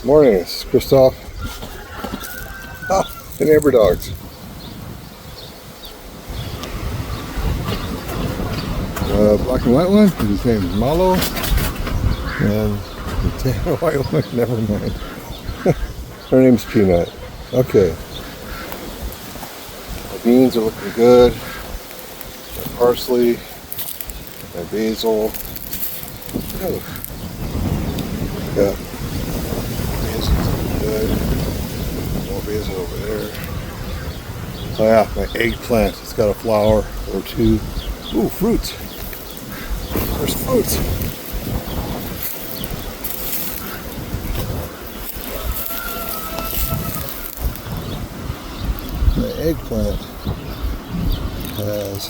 Morning, this is Kristoph. The neighbor dogs. Black and white one, his name is Malo. And the tan and white one, never mind. Her name's Peanut. Okay. The beans are looking good. My parsley, my basil. Yeah. Basil's looking good. More basil over there. Oh yeah, my eggplant. It's got a flower or two. Ooh, fruits. There's fruits. The eggplant has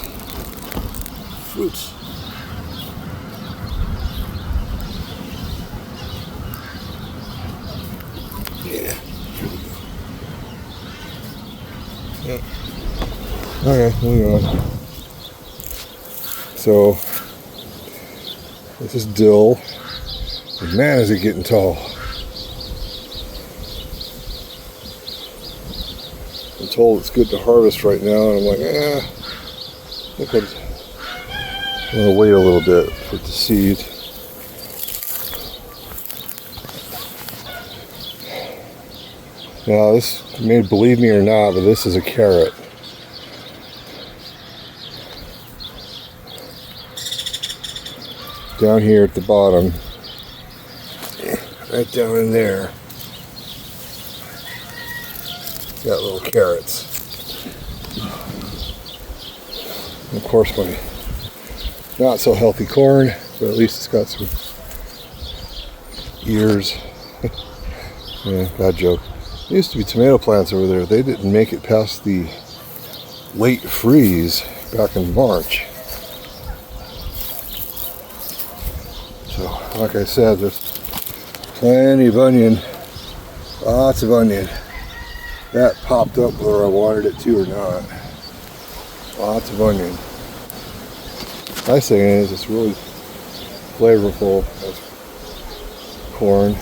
fruits. Yeah. Yep. Okay, moving on. So, this is dill. And man, is it getting tall. I'm told it's good to harvest right now, and I'm like, I think I'm going to wait a little bit for it to seed. Now, this, you may believe me or not, but this is a carrot. Down here at the bottom, right down in there, got little carrots. And of course, my not so healthy corn, but at least it's got some ears. Yeah, bad joke. There used to be tomato plants over there. They didn't make it past the late freeze back in March. So, like I said, there's plenty of onion, lots of onion. That popped up whether I wanted it to or not. Lots of onion. Nice thing is, it's really flavorful as corn.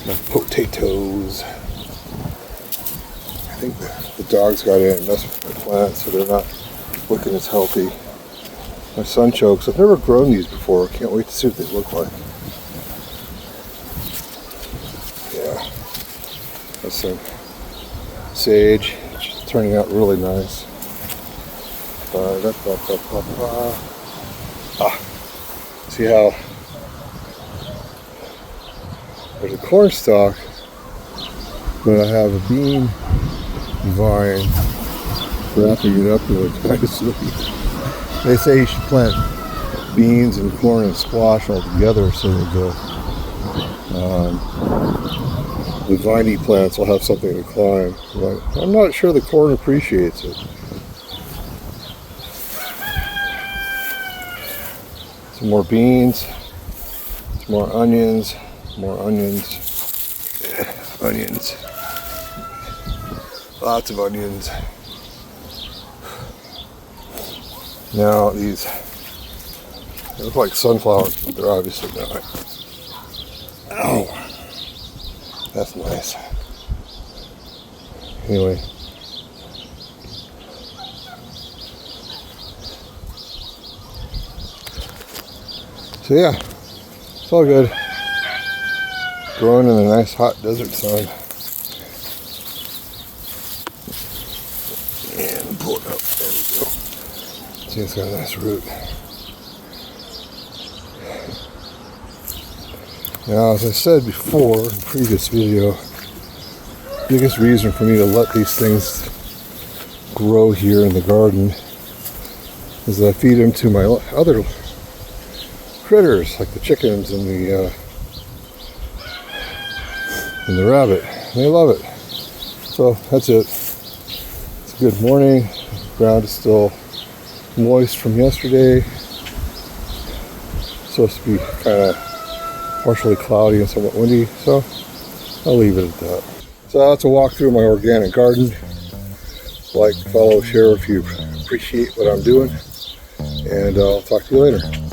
My potatoes. I think the dogs got in and messed with my plants, so they're not looking as healthy. My sunchokes, I've never grown these before. Can't wait to see what they look like. Yeah. That's some sage. It's turning out really nice. See how there's a corn stalk, but I have a bean vine wrapping it up really nicely. They say you should plant beans and corn and squash all together so that the viney plants will have something to climb. But I'm not sure the corn appreciates it. Some more beans, some more onions, onions, lots of onions. Now these, they look like sunflowers, but they're obviously not. Ow, that's nice. Anyway, so yeah, it's all good. Growing in a nice hot desert sun. And pull it up. There we go. See, it's got a nice root. Now, as I said before in a previous video, the biggest reason for me to let these things grow here in the garden is that I feed them to my other critters, like the chickens and the rabbit. They love it. So that's it. It's a good morning. The ground is still moist from yesterday. It's supposed to be kind of partially cloudy and somewhat windy, so I'll leave it at that. So that's a walk through my organic garden. Like, follow, share if you appreciate what I'm doing. and I'll talk to you later.